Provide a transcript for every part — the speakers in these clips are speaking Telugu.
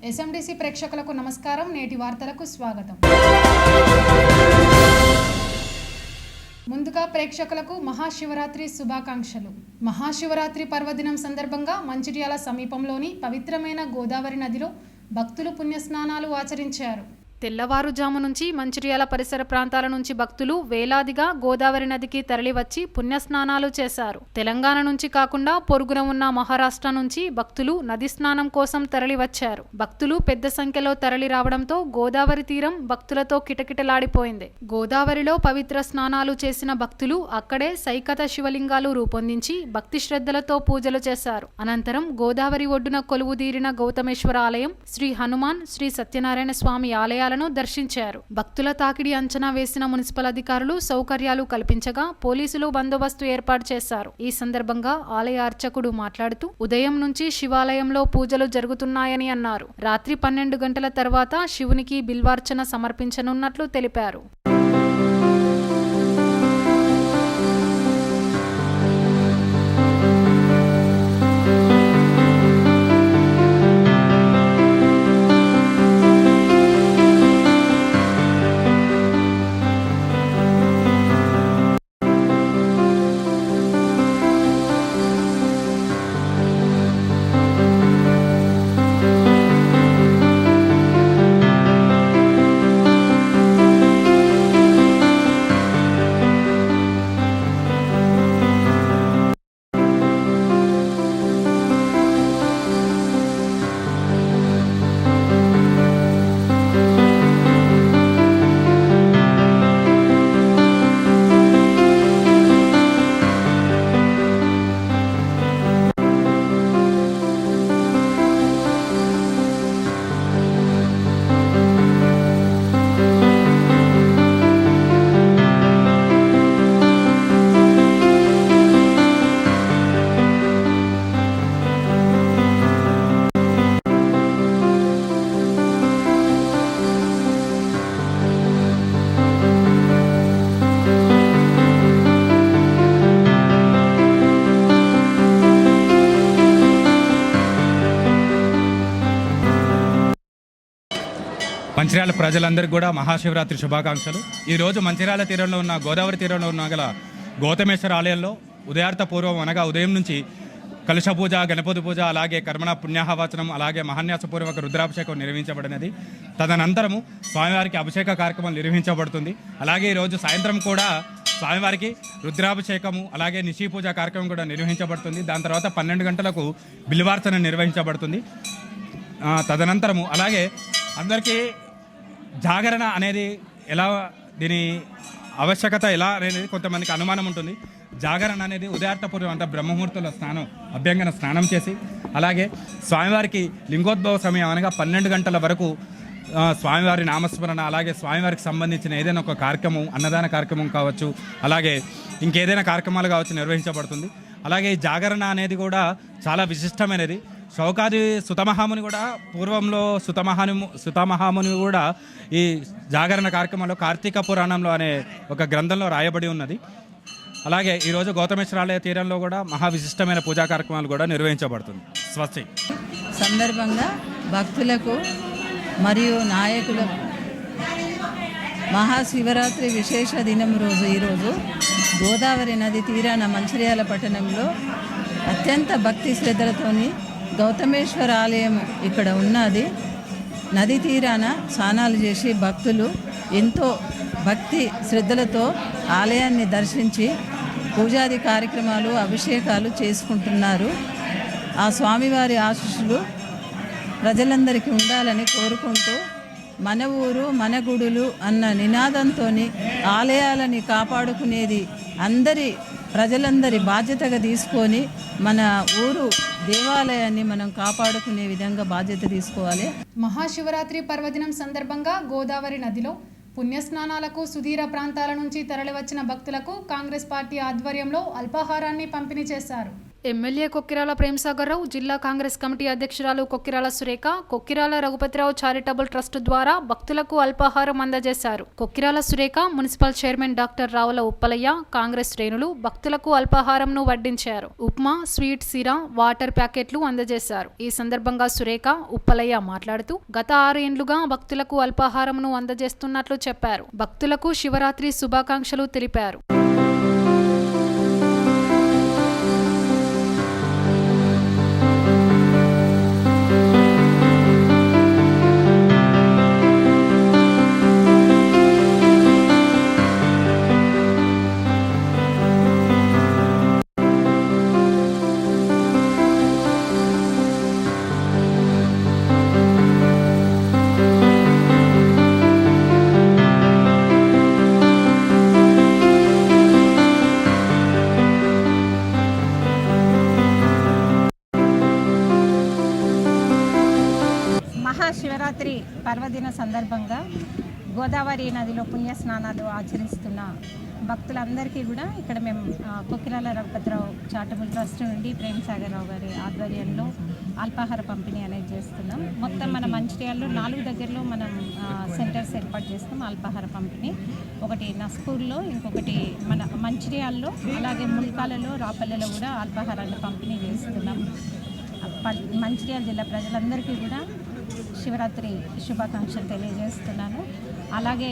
ఎస్ఎండిసి ప్రేక్షకులకు నమస్కారం. నేటి వార్తలకు స్వాగతం. ముందుగా ప్రేక్షకులకు మహాశివరాత్రి శుభాకాంక్షలు. మహాశివరాత్రి పర్వదినం సందర్భంగా మంచిర్యాల సమీపంలోని పవిత్రమైన గోదావరి నదిలో భక్తులు పుణ్యస్నానాలు ఆచరించారు. తెల్లవారుజాము నుంచి మంచిర్యాల పరిసర ప్రాంతాల నుంచి భక్తులు వేలాదిగా గోదావరి నదికి తరలివచ్చి పుణ్యస్నానాలు చేశారు. తెలంగాణ నుంచి కాకుండా పొరుగున ఉన్న మహారాష్ట్ర నుంచి భక్తులు నది స్నానం కోసం తరలివచ్చారు. భక్తులు పెద్ద సంఖ్యలో తరలి రావడంతో గోదావరి తీరం భక్తులతో కిటకిటలాడిపోయింది. గోదావరిలో పవిత్ర స్నానాలు చేసిన భక్తులు అక్కడే సైకత శివలింగాలు రూపొందించి భక్తి శ్రద్ధలతో పూజలు చేశారు. అనంతరం గోదావరి ఒడ్డున కొలువుదీరిన గౌతమేశ్వర ఆలయం, శ్రీ హనుమాన్, శ్రీ సత్యనారాయణ స్వామి ఆలయాలను దర్శించారు. భక్తుల తాకిడి అంచనా వేసిన మున్సిపల్ అధికారులు సౌకర్యాలు కల్పించగా పోలీసులు బందోబస్తు ఏర్పాటు చేశారు. ఈ సందర్భంగా ఆలయ అర్చకుడు మాట్లాడుతూ ఉదయం నుంచి శివాలయంలో పూజలు జరుగుతున్నాయని అన్నారు. రాత్రి 12 గంటల తర్వాత శివునికి బిల్వార్చన సమర్పించనున్నట్లు తెలిపారు. మంచిర్యాల ప్రజలందరికీ కూడా మహాశివరాత్రి శుభాకాంక్షలు. ఈరోజు మంచిర్యాల తీరంలో ఉన్న గోదావరి తీరంలో ఉన్న గల గౌతమేశ్వర ఆలయంలో ఉదయార్థపూర్వం అనగా ఉదయం నుంచి కలశ పూజ, గణపతి పూజ, అలాగే కర్మణ పుణ్యాహవచనం, అలాగే మహాన్యాసపూర్వక రుద్రాభిషేకం నిర్వహించబడినది. తదనంతరము స్వామివారికి అభిషేక కార్యక్రమం నిర్వహించబడుతుంది. అలాగే ఈరోజు సాయంత్రం కూడా స్వామివారికి రుద్రాభిషేకము, అలాగే నిశీ పూజ కార్యక్రమం కూడా నిర్వహించబడుతుంది. దాని తర్వాత 12 గంటలకు బిల్వార్చన నిర్వహించబడుతుంది. తదనంతరము అలాగే అందరికీ జాగరణ అనేది ఎలా, దీని ఆవశ్యకత ఎలా అనేది కొంతమందికి అనుమానం ఉంటుంది. జాగరణ అనేది ఉదయార్థపూర్వం అంటే బ్రహ్మముహూర్తంలో అభ్యంగన స్నానం చేసి, అలాగే స్వామివారికి లింగోద్భవ సమయం అనగా 12 గంటల వరకు స్వామివారి నామస్మరణ, అలాగే స్వామివారికి సంబంధించిన ఏదైనా ఒక కార్యక్రమం, అన్నదాన కార్యక్రమం కావచ్చు, అలాగే ఇంకేదైనా కార్యక్రమాలు కావచ్చు నిర్వహించబడుతుంది. అలాగే ఈ జాగరణ అనేది కూడా చాలా విశిష్టమైనది. శౌకాది సుతమహాముని కూడా పూర్వంలో సుతమహాముని కూడా ఈ జాగరణ కార్యక్రమంలో కార్తీక పురాణంలో అనే ఒక గ్రంథంలో రాయబడి ఉన్నది. అలాగే ఈరోజు గౌతమేశ్వరాలయ తీరంలో కూడా మహా విశిష్టమైన పూజా కార్యక్రమాలు కూడా నిర్వహించబడుతుంది. స్వస్తి సందర్భంగా భక్తులకు మరియు నాయకులకు మహాశివరాత్రి విశేష దినం రోజు ఈరోజు గోదావరి నది తీరాన మంచిర్యాల పట్టణంలో అత్యంత భక్తి శ్రద్ధలతోని గౌతమేశ్వర ఆలయం ఇక్కడ ఉన్నది. నది తీరాన స్నానాలు చేసి భక్తులు ఎంతో భక్తి శ్రద్ధలతో ఆలయాన్ని దర్శించి పూజాది కార్యక్రమాలు, అభిషేకాలు చేసుకుంటున్నారు. ఆ స్వామివారి ఆశీస్సులు ప్రజలందరికీ ఉండాలని కోరుకుంటూ మన ఊరు మన గుడులు అన్న నినాదంతో ఆలయాలని కాపాడుకునేది ప్రజలందరి బాధ్యతగా తీసుకొని మన ఊరు దేవాలయాన్ని మనం కాపాడుకునే విధంగా బాధ్యత తీసుకోవాలి. మహాశివరాత్రి పర్వదినం సందర్భంగా గోదావరి నదిలో పుణ్యస్నానాలకు సుదూర ప్రాంతాల నుంచి తరలివచ్చిన భక్తులకు కాంగ్రెస్ పార్టీ ఆధ్వర్యంలో అల్పాహారాన్ని పంపిణీ చేశారు. ఎమ్మెల్యే కొక్కిరాల ప్రేమసాగర్రావు, జిల్లా కాంగ్రెస్ కమిటీ అధ్యక్షురాలు కొక్కిరాల సురేఖ, కొక్కిరాల రఘుపతిరావు చారిటబుల్ ట్రస్ట్ ద్వారా భక్తులకు అల్పాహారం అందజేశారు. Kokkirala Surekha, municipal chairman doctor Ravula Uppalaiah, Congress శ్రేణులు భక్తులకు అల్పాహారంను వడ్డించారు. ఉప్మా, స్వీట్ సిరా, వాటర్ ప్యాకెట్లు అందజేశారు. ఈ సందర్భంగా సురేఖ, ఉప్పలయ్య మాట్లాడుతూ గత 6 ఏళ్లుగా భక్తులకు అల్పాహారంను అందజేస్తున్నట్లు చెప్పారు. భక్తులకు శివరాత్రి శుభాకాంక్షలు తెలిపారు. మహాశివరాత్రి పర్వదిన సందర్భంగా గోదావరి నదిలో పుణ్యస్నానాలు ఆచరిస్తున్న భక్తులందరికీ కూడా ఇక్కడ మేము కొక్కిరాల రఘుపతిరావు చారిటబుల్ ట్రస్ట్ నుండి ప్రేమసాగర్రావు గారి ఆధ్వర్యంలో అల్పాహార పంపిణీ అనేది చేస్తున్నాం. మొత్తం మన మంచిర్యాలలో 4 దగ్గరలో మనం సెంటర్స్ ఏర్పాటు చేస్తాం అల్పాహార పంపిణీ. ఒకటి నస్పూర్లో, ఇంకొకటి మన మంచిర్యాలలో, అలాగే ముల్కాలలో, రాపల్లెలో కూడా అల్పాహారాన్ని పంపిణీ చేస్తున్నాం. మంచిర్యాల జిల్లా ప్రజలందరికీ కూడా శివరాత్రి శుభాకాంక్షలు తెలియజేస్తున్నాను. అలాగే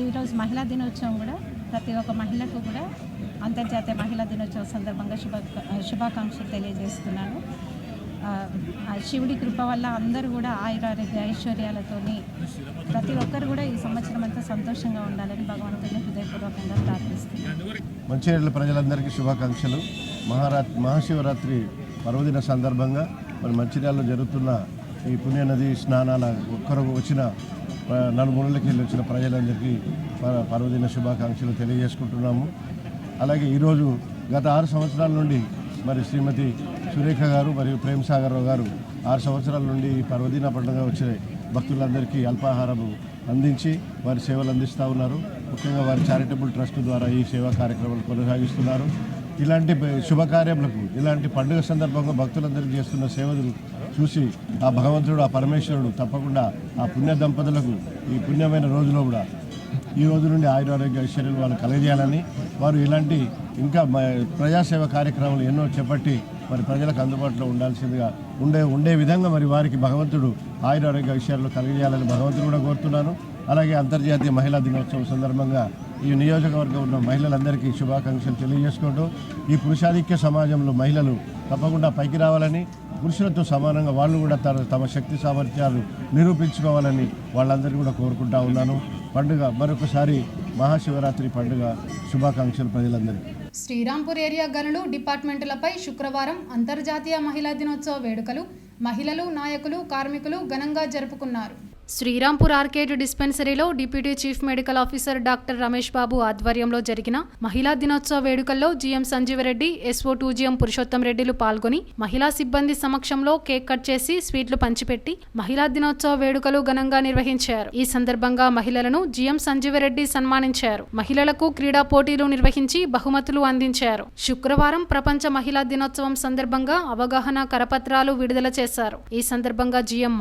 ఈరోజు మహిళా దినోత్సవం కూడా ప్రతి ఒక్క మహిళకు కూడా అంతర్జాతీయ మహిళా దినోత్సవం సందర్భంగా శుభాకాంక్షలు తెలియజేస్తున్నాను. శివుడి కృప వల్ల అందరూ కూడా ఆయురారోగ్య ఐశ్వర్యాలతోని ప్రతి ఒక్కరు కూడా ఈ సంవత్సరం అంతా సంతోషంగా ఉండాలని భగవంతుని హృదయపూర్వకంగా ప్రార్థిస్తున్నాను. మంచిర్యాల ప్రజలందరికీ శుభాకాంక్షలు. మహాశివరాత్రి పర్వదిన సందర్భంగా మరి మంచిర్యాలలో జరుగుతున్న ఈ పుణ్యనది స్నానాల ఒక్కరు వచ్చిన నలుమూలలకి వెళ్ళి వచ్చిన ప్రజలందరికీ పర్వదిన శుభాకాంక్షలు తెలియజేసుకుంటున్నాము. అలాగే ఈరోజు గత 6 సంవత్సరాల నుండి మరి శ్రీమతి సురేఖ గారు మరియు ప్రేమసాగర్రావు గారు 6 సంవత్సరాల నుండి ఈ పర్వదిన పండుగ వచ్చే భక్తులందరికీ అల్పాహారం అందించి వారి సేవలు అందిస్తూ ఉన్నారు. ముఖ్యంగా వారి చారిటబుల్ ట్రస్ట్ ద్వారా ఈ సేవా కార్యక్రమాలు కొనసాగిస్తున్నారు. ఇలాంటి శుభకార్యములకు, ఇలాంటి పండుగ సందర్భంగా భక్తులందరికీ చేస్తున్న సేవలు చూసి ఆ భగవంతుడు, ఆ పరమేశ్వరుడు తప్పకుండా ఆ పుణ్య దంపతులకు ఈ పుణ్యమైన రోజులో కూడా ఈ రోజు నుండి ఆయురారోగ్య ఐశ్వర్యాలు వాళ్ళు కలగజేయాలని, వారు ఇలాంటి ఇంకా ప్రజాసేవ కార్యక్రమాలు ఎన్నో చేపట్టి మరి ప్రజలకు అందుబాటులో ఉండాల్సిందిగా ఉండే విధంగా మరి వారికి భగవంతుడు ఆయురారోగ్య ఐశ్వర్యాలు కలగజేయాలని భగవంతుడు కూడా కోరుతున్నాను. అలాగే అంతర్జాతీయ మహిళా దినోత్సవం సందర్భంగా ఈ నియోజకవర్గం ఉన్న మహిళలందరికీ శుభాకాంక్షలు తెలియజేసుకుంటూ ఈ పురుషాధిక్య సమాజంలో మహిళలు తప్పకుండా పైకి రావాలని, పురుషులతో సమానంగా వాళ్ళు కూడా తమ శక్తి సామర్థ్యాలు నిరూపించుకోవాలని వాళ్ళందరికీ కూడా కోరుకుంటా ఉన్నాను. పండుగ మరొకసారి మహాశివరాత్రి పండుగ శుభాకాంక్షలు ప్రజలందరికీ. శ్రీరాంపూర్ ఏరియా గనులు డిపార్ట్మెంటులపై శుక్రవారం అంతర్జాతీయ మహిళా దినోత్సవ వేడుకలు మహిళలు, నాయకులు, కార్మికులు ఘనంగా జరుపుకున్నారు. శ్రీరాంపూర్ ఆర్కేడ్ డిస్పెన్సరీలో deputy chief medical officer doctor Ramesh Babu ఆధ్వర్యంలో జరిగిన మహిళా దినోత్సవ వేడుకల్లో GM Sanjeeva Reddy, SO2 GM Purushottam రెడ్డిలు పాల్గొని మహిళా సిబ్బంది సమక్షంలో కేక్ కట్ చేసి స్వీట్లు పంచిపెట్టి మహిళా దినోత్సవ వేడుకలు ఘనంగా నిర్వహించారు. ఈ సందర్భంగా మహిళలను జీఎం సంజీవరెడ్డి సన్మానించారు. మహిళలకు క్రీడా పోటీలు నిర్వహించి బహుమతులు అందించారు. శుక్రవారం ప్రపంచ మహిళా దినోత్సవం సందర్భంగా అవగాహన కరపత్రాలు విడుదల చేశారు. ఈ సందర్భంగా జీఎం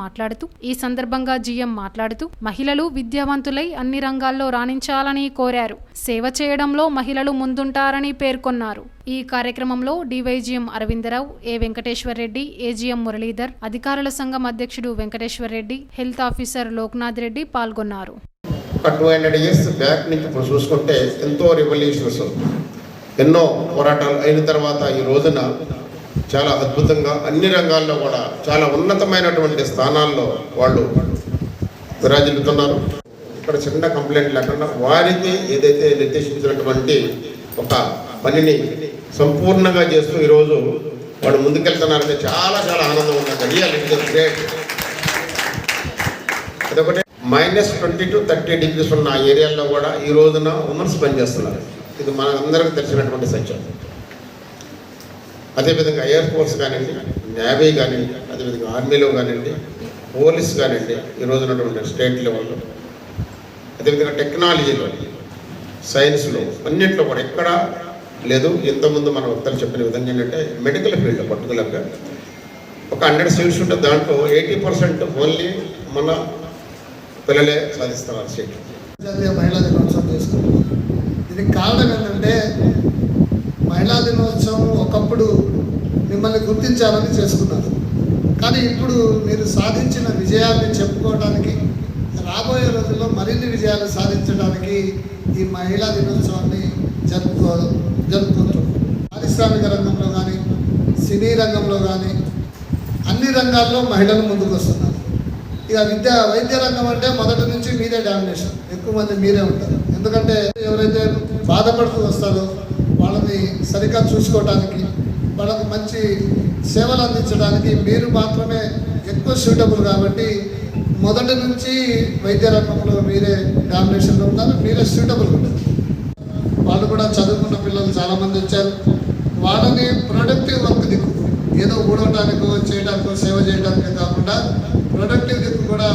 మాట్లాడుతూ మహిళలు విద్యావంతులై అన్ని రంగాల్లో రాణించాలని కోరారు. సేవ చేయడంలో మహిళలు ముందుంటారని పేర్కొన్నారు. ఈ కార్యక్రమంలో DYGM Aravind Rao, A Venkateshwar Reddy, AGM Muralidhar, అధికారుల సంఘం అధ్యక్షుడు వెంకటేశ్వర్ రెడ్డి, హెల్త్ ఆఫీసర్ లోక్నాథ్ రెడ్డి పాల్గొన్నారు. 200 years బ్యాక్ నుంచి ఇప్పుడు చూసుకుంటే ఎంతో రెవల్యూషన్స్, ఎన్నో పోరాటాలు అయిన తర్వాత ఈ రోజున చాలా అద్భుతంగా అన్ని రంగాల్లో కూడా చాలా ఉన్నతమైనటువంటి స్థానాల్లో వాళ్ళు విరాజిల్లుతున్నారు. ఇక్కడ చిన్న కంప్లైంట్ లేకుండా వారికి ఏదైతే నిర్దేశించినటువంటి ఒక పనిని సంపూర్ణంగా చేస్తూ ఈరోజు వాళ్ళు ముందుకెళ్తున్నారంటే చాలా చాలా ఆనందం ఉందండి. Real it is great. అదొకటి -20 to 30 degrees ఉన్న ఏరియాల్లో కూడా ఈ రోజున ఉమెన్స్ పనిచేస్తున్నారు. ఇది మన అందరికీ తెలిసినటువంటి సత్యం. అదేవిధంగా ఎయిర్ ఫోర్స్ కానివ్వండి, నేవీ కానివ్వండి, అదేవిధంగా ఆర్మీలో కానివ్వండి, పోలీస్ కానివ్వండి, ఈ రోజునటువంటి స్టేట్ లెవెల్లో, అదేవిధంగా టెక్నాలజీలో, సైన్స్లో, అన్నింటిలో కూడా ఎక్కడ లేదు. ఇంతకుముందు మన వక్తలు చెప్పిన విధంగా ఏంటంటే మెడికల్ ఫీల్డ్ పర్టికులర్గా ఒక 100 సీట్స్ ఉంటే దాంట్లో 80% ఓన్లీ మన పిల్లలే సాధిస్తున్నారు సీట్లు. జాతీయ మహిళా దినోత్సవం చేసుకుంటున్నాం. దీనికి కారణం ఏంటంటే మహిళా దినోత్సవం ఒకప్పుడు మిమ్మల్ని గుర్తించాలని చేసుకున్నారు. కానీ ఇప్పుడు మీరు సాధించిన విజయాన్ని చెప్పుకోవడానికి, రాబోయే రోజుల్లో మరిన్ని విజయాలు సాధించడానికి ఈ మహిళా దినోత్సవాన్ని జరుపుకుంటున్నాం. పారిశ్రామిక రంగంలో కానీ, సినీ రంగంలో కానీ అన్ని రంగాల్లో మహిళలు ముందుకు వస్తున్నారు. ఇక వైద్య రంగం అంటే మొదటి నుంచి మీరే డామినేషన్, ఎక్కువ మంది మీరే ఉంటారు. ఎందుకంటే ఎవరైతే బాధపడుతూ వస్తారో వాళ్ళని సరిగ్గా చూసుకోవడానికి, వాళ్ళకు మంచి సేవలు అందించడానికి మీరు మాత్రమే ఎక్కువ సూటబుల్. కాబట్టి మొదటి నుంచి వైద్య రంగంలో మీరే డామినేషన్లో ఉన్నారు, మీరే సూటబుల్ ఉంటారు. వాళ్ళు కూడా చదువుకున్న పిల్లలు చాలామంది వచ్చారు. వాళ్ళని ప్రొడక్టివ్ వర్క్ దిక్కు, ఏదో ఊడవటానికో చేయడానికో సేవ చేయడానికో కాకుండా ప్రొడక్టివ్ దిక్కు కూడా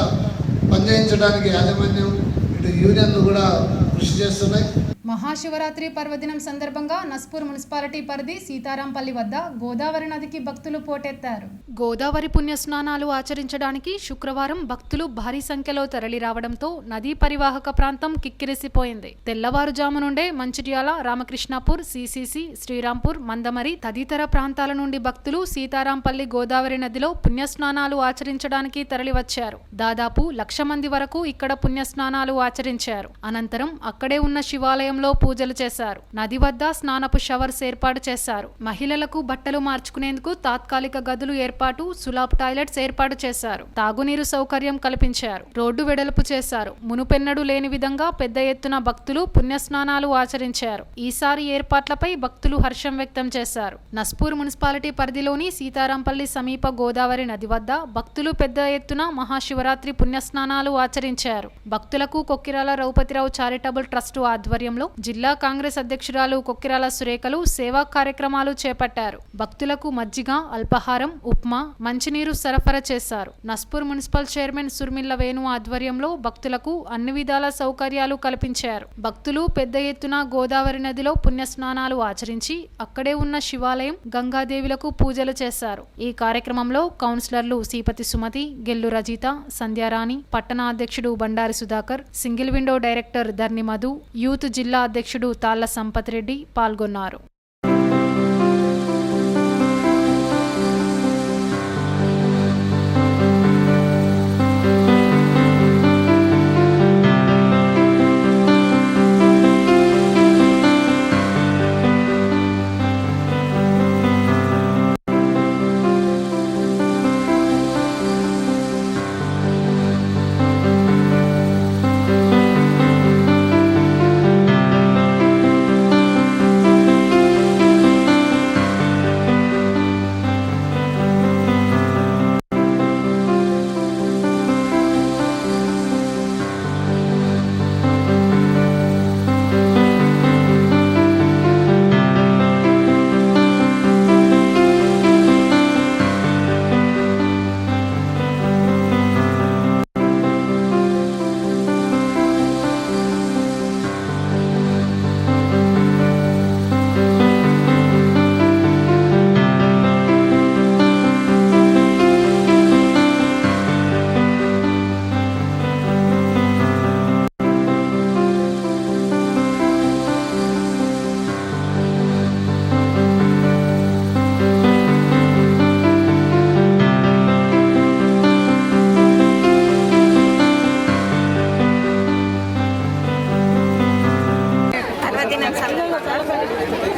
పనిచేయించడానికి యాజమాన్యం ఇటు యూనియన్లు కూడా కృషి చేస్తున్నాయి. మహాశివరాత్రి పర్వదినం సందర్భంగా నస్పూర్ మున్సిపాలిటీ పరిధి సీతారాంపల్లి వద్ద గోదావరి నదికి భక్తులు పోటెత్తారు. గోదావరి పుణ్యస్నానాలు ఆచరించడానికి శుక్రవారం భక్తులు భారీ సంఖ్యలో తరలి రావడంతో నదీ పరివాహక ప్రాంతం కిక్కిరిసిపోయింది. తెల్లవారుజాము నుండే మంచిర్యాల, రామకృష్ణాపూర్, సిసిసి, శ్రీరాంపూర్, మందమరి తదితర ప్రాంతాల నుండి భక్తులు సీతారాంపల్లి గోదావరి నదిలో పుణ్యస్నానాలు ఆచరించడానికి తరలివచ్చారు. దాదాపు 1,00,000 మంది వరకు ఇక్కడ పుణ్యస్నానాలు ఆచరించారు. అనంతరం అక్కడే ఉన్న శివాలయం పూజలు చేశారు. నది వద్ద స్నానపు షవర్స్ ఏర్పాటు చేశారు. మహిళలకు బట్టలు మార్చుకునేందుకు తాత్కాలిక గదులు ఏర్పాటు, సులాబ్ టాయిలెట్స్ ఏర్పాటు చేశారు. తాగునీరు సౌకర్యం కల్పించారు. రోడ్డు వెడల్పు చేశారు. మునుపెన్నడూ లేని విధంగా పెద్ద ఎత్తున భక్తులు పుణ్యస్నానాలు ఆచరించారు. ఈసారి ఏర్పాట్లపై భక్తులు హర్షం వ్యక్తం చేశారు. నస్పూర్ మున్సిపాలిటీ పరిధిలోని సీతారాంపల్లి సమీప గోదావరి నది వద్ద భక్తులు పెద్ద ఎత్తున మహాశివరాత్రి పుణ్యస్నానాలు ఆచరించారు. భక్తులకు కొక్కిరాల రఘుపతిరావు చారిటబుల్ ట్రస్ట్ ఆధ్వర్యంలో జిల్లా కాంగ్రెస్ అధ్యక్షురాలు కొక్కిరాల సురేఖలు సేవా కార్యక్రమాలు చేపట్టారు. భక్తులకు మజ్జిగ, అల్పాహారం, ఉప్మా, మంచినీరు సరఫరా చేశారు. నస్పూర్ మున్సిపల్ చైర్మన్ సుర్మిల్ల వేణు ఆధ్వర్యంలో భక్తులకు అన్ని విధాల సౌకర్యాలు కల్పించారు. భక్తులు పెద్ద ఎత్తున గోదావరి నదిలో పుణ్యస్నానాలు ఆచరించి అక్కడే ఉన్న శివాలయం, గంగాదేవులకు పూజలు చేశారు. ఈ కార్యక్రమంలో కౌన్సిలర్లు సీపతి సుమతి, గెల్లు రజిత, సంధ్యారాణి, పట్టణ అధ్యక్షుడు Bandari Sudhakar, single window director Dharni Madhu, youth జిల్లా అధ్యక్షుడు తాళ్ల సంపత్ రెడ్డి పాల్గొన్నారు.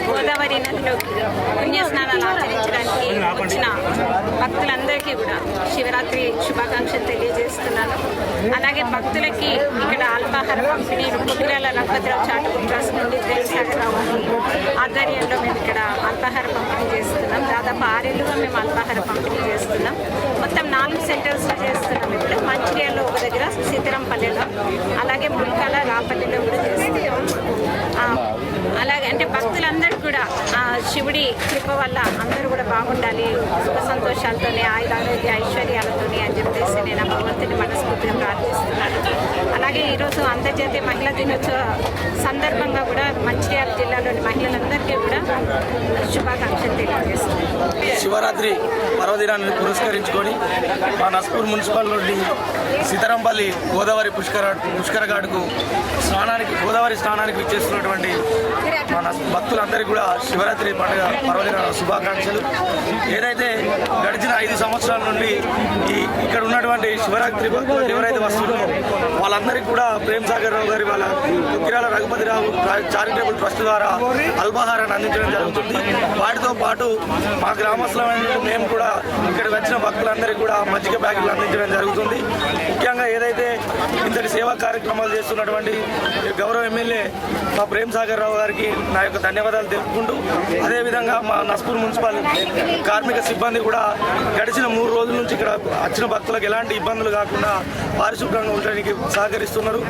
గోదావరి నదిలో పుణ్యస్నానాలు ఆచరించడానికి వచ్చిన భక్తులందరికీ కూడా శివరాత్రి శుభాకాంక్షలు తెలియజేస్తున్నాను. అలాగే భక్తులకి ఇక్కడ అల్పాహార పంపిణీలు కొక్కిరాల రఘుపతిరావు చారిటబుల్ ట్రస్ట్ నుండి దేవసాగరరావు ఆధ్వర్యంలో మేము ఇక్కడ అల్పాహార పంపిణీ చేస్తున్నాం. దాదాపు 6 ఏళ్ళుగా మేము అల్పాహార పంపిణీ చేస్తున్నాం. మొత్తం 4 సెంటర్స్లో చేస్తున్నాం. ఇప్పుడు మంచిర్యాలలో ఒక దగ్గర, సీతారాంపల్లిలో, అలాగే ముల్కాల, రాపల్లిలో కూడా చేస్తున్నాం. అలాగే అంటే భక్తులందరూ కూడా ఆ శివుడి కృప వల్ల అందరూ కూడా బాగుండాలి, సుఖ సంతోషాలతోనే, ఆయురారోగ్య ఐశ్వర్యాలతోనే అని చెప్పేసి నేను ఆ భగవంతుని మనస్ఫూర్తిగా ప్రార్థిస్తున్నాను. అలాగే ఈరోజు అంతర్జాతీయ మహిళా దినోత్సవ సందర్భంగా కూడా మంచిర్యాల జిల్లాలోని మహిళలందరికీ కూడా శుభాకాంక్షలు తెలియజేస్తున్నాను. శివరాత్రి పర్వదినాన్ని పురస్కరించుకొని మా నస్పూర్ మున్సిపల్ నుండి సీతారాంపల్లి గోదావరి పుష్కరఘాట్కు గోదావరి స్నానానికి విచ్చేస్తున్నటువంటి మన భక్తులందరికీ కూడా శివరాత్రి పండుగ పర్వదిన శుభాకాంక్షలు. ఏదైతే గడిచిన 5 సంవత్సరాల నుండి ఇక్కడ ఉన్నటువంటి శివరాత్రి భక్తులు ఎవరైతే వస్తున్నారో వాళ్ళందరికీ కూడా ప్రేమ్ సాగర్ రావు గారి వాళ్ళ కుక్కిరాల రఘుపతిరావు చారిటబుల్ ట్రస్ట్ ద్వారా అల్పాహారాన్ని అందించడం జరుగుతుంది. వాటితో పాటు మా గ్రామస్తులమైన మేము కూడా ఇక్కడికి వచ్చిన భక్తులందరికీ కూడా మజ్జిగ ప్యాకెట్లు అందించడం జరుగుతుంది. ముఖ్యంగా ఏదైతే ఇంతటి సేవా కార్యక్రమాలు చేస్తున్నటువంటి గౌరవ ఎమ్మెల్యే మా ప్రేమ్ సాగర్ రావు గారికి నా యొక్క ధన్యవాదాలు తెలుపుకుంటూ, అదేవిధంగా మా నస్పూర్ మున్సిపల్ కార్మిక సిబ్బంది కూడా గడిచిన 3 రోజుల నుంచి ఇక్కడ వచ్చిన భక్తులకు ఎలాంటి ఇబ్బందులు కాకుండా పారిశుభ్రంగా ఉండడానికి సహకరిస్తున్నారు.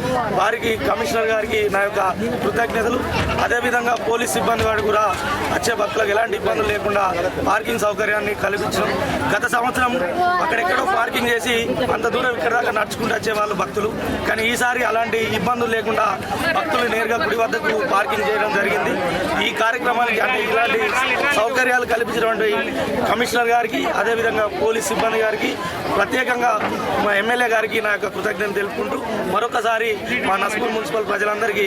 వారికి కమిషనర్ గారికి నా యొక్క కృతజ్ఞతలు. అదేవిధంగా పోలీస్ సిబ్బంది వారు కూడా వచ్చే భక్తులకు ఎలాంటి ఇబ్బందులు లేకుండా పార్కింగ్ సౌకర్యాన్ని కల్పించడం. గత సంవత్సరం అక్కడెక్కడో పార్కింగ్ చేసి అంత దూరం ఇక్కడ దాకా నడుచుకుంటూ వచ్చేవాళ్ళు భక్తులు, కానీ ఈసారి అలాంటి ఇబ్బందులు లేకుండా భక్తులు నేరుగా గుడి వద్దకు పార్కింగ్ చేయడం జరిగింది. ఈ కార్యక్రమానికి అంటే ఇలాంటి సౌకర్యాలు కల్పించినటువంటి కమిషనర్ గారికి, అదేవిధంగా పోలీస్ సిబ్బంది గారికి, ప్రత్యేకంగా మా ఎమ్మెల్యే గారికి నా యొక్క కృతజ్ఞతలు తెలుపుకుంటూ మరొకసారి మా నస్పూర్ మున్సిపల్ ప్రజలందరికీ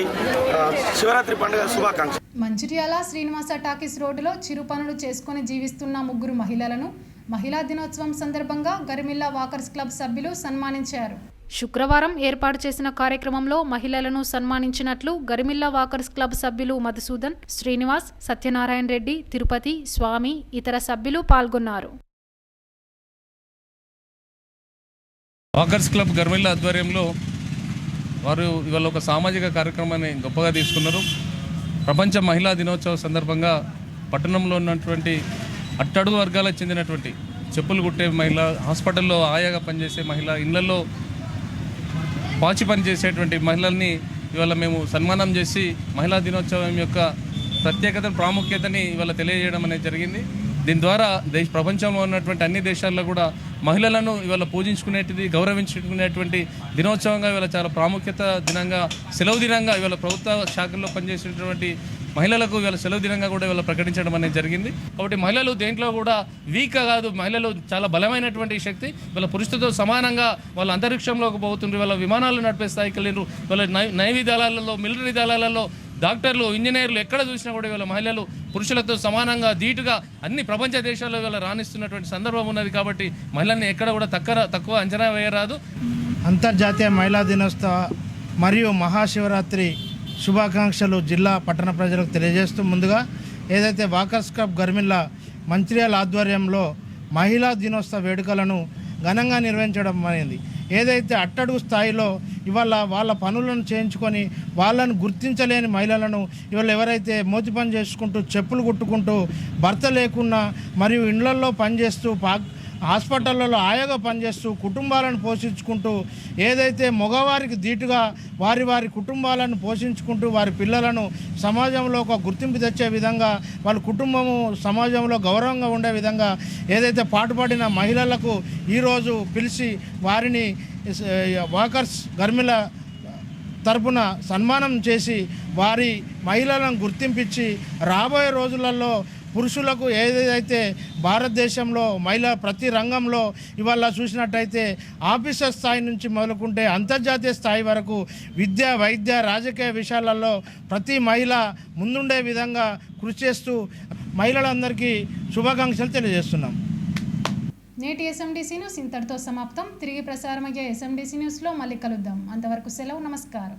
శివరాత్రి పండుగ శుభాకాంక్షలు. మంచిర్యాల శ్రీనివాస టాకీస్ రోడ్డులో చిరు పనులు చేసుకుని జీవిస్తున్న 3 మహిళలను మహిళా దినోత్సవం సందర్భంగా గరిమిల్లా వాకర్స్ క్లబ్ సభ్యులు సన్మానించారు. శుక్రవారం ఏర్పాటు చేసిన కార్యక్రమంలో మహిళలను సన్మానించినట్లు గరిమిల్లా వాకర్స్ క్లబ్ సభ్యులు మధుసూదన్, శ్రీనివాస్, సత్యనారాయణ రెడ్డి, తిరుపతి, స్వామి ఇతర సభ్యులు పాల్గొన్నారు. వాకర్స్ క్లబ్ గరిమిల్లా ఆధ్వర్యంలో వారు ఇవాళ ఒక సామాజిక కార్యక్రమాన్ని గొప్పగా తీసుకున్నారు. ప్రపంచ మహిళా దినోత్సవ సందర్భంగా పట్టణంలో ఉన్నటువంటి అట్టడుగు వర్గాలకు చెందినటువంటి చెప్పులు కుట్టే మహిళ, హాస్పిటల్లో ఆయాగా పనిచేసే మహిళ, ఇళ్లలో పాచి పని చేసేటువంటి మహిళల్ని ఇవాళ మేము సన్మానం చేసి మహిళా దినోత్సవం యొక్క ప్రత్యేకతను, ప్రాముఖ్యతని ఇవాళ తెలియజేయడం అనేది జరిగింది. దీని ద్వారా ప్రపంచంలో ఉన్నటువంటి అన్ని దేశాల్లో కూడా మహిళలను ఇవాళ పూజించుకునేటిది, గౌరవించుకునేటువంటి దినోత్సవంగా ఇవాళ చాలా ప్రాముఖ్యత దినంగా, సెలవు దినంగా ఇవాళ ప్రభుత్వ శాఖల్లో పనిచేసేటువంటి మహిళలకు ఇవాళ సెలవు దినంగా కూడా ఇవాళ ప్రకటించడం అనేది జరిగింది. కాబట్టి మహిళలు దేంట్లో కూడా వీక్ కాదు, మహిళలు చాలా బలమైనటువంటి శక్తి. వాళ్ళ పురుషులతో సమానంగా వాళ్ళ అంతరిక్షంలోకి పోతుండ్రు, వాళ్ళ విమానాలు నడిపే స్థాయికి వెళ్ళిండ్రు. వాళ్ళ నైవీ దళాలలో, మిలిటరీ దళాలలో, డాక్టర్లు, ఇంజనీర్లు ఎక్కడ చూసినా కూడా ఇవాళ మహిళలు పురుషులతో సమానంగా ధీటుగా అన్ని ప్రపంచ దేశాల్లో ఇవాళ రాణిస్తున్నటువంటి సందర్భం ఉన్నది. కాబట్టి మహిళల్ని ఎక్కడ కూడా తక్కువ అంచనా వేయరాదు. అంతర్జాతీయ మహిళా దినోత్సవ మరియు మహాశివరాత్రి శుభాకాంక్షలు జిల్లా పట్టణ ప్రజలకు తెలియజేస్తూ, ముందుగా ఏదైతే వాకర్స్ క్లబ్ గరిమిల్లా మంచిర్యాల ఆధ్వర్యంలో మహిళా దినోత్సవ వేడుకలను ఘనంగా నిర్వహించడం అనేది, ఏదైతే అట్టడుగు స్థాయిలో ఇవాళ వాళ్ళ పనులను చేయించుకొని వాళ్ళను గుర్తించలేని మహిళలను ఇవాళ ఎవరైతే మోతి పని చేసుకుంటూ, చెప్పులు కుట్టుకుంటూ, భర్త లేకున్నా మరియు ఇండ్లల్లో పనిచేస్తూ, హాస్పిటళ్ళలో ఆయాగా పనిచేస్తూ కుటుంబాలను పోషించుకుంటూ, ఏదైతే మగవారికి ధీటుగా వారి కుటుంబాలను పోషించుకుంటూ వారి పిల్లలను సమాజంలో ఒక గుర్తింపు తెచ్చే విధంగా, వాళ్ళ కుటుంబము సమాజంలో గౌరవంగా ఉండే విధంగా ఏదైతే పాటుపడిన మహిళలకు ఈరోజు పిలిచి వారిని వాకర్స్ గరిమిల్లా తరపున సన్మానం చేసి వారి మహిళలను గుర్తింపించి రాబోయే రోజులలో పురుషులకు ఏదైతే భారతదేశంలో మహిళ ప్రతి రంగంలో ఇవాళ చూసినట్టయితే ఆఫీసర్ స్థాయి నుంచి మొదలుకుంటే అంతర్జాతీయ స్థాయి వరకు విద్య, వైద్య, రాజకీయ విషయాలలో ప్రతి మహిళ ముందుండే విధంగా కృషి చేస్తూ మహిళలందరికీ శుభాకాంక్షలు తెలియజేస్తున్నాం. నేటి ఎస్ఎండిసి న్యూస్ ఇంతటితో సమాప్తం. తిరిగి ప్రసారమయ్యే ఎస్ఎండిసి న్యూస్లో మళ్ళీ కలుద్దాం. అంతవరకు సెలవు, నమస్కారం.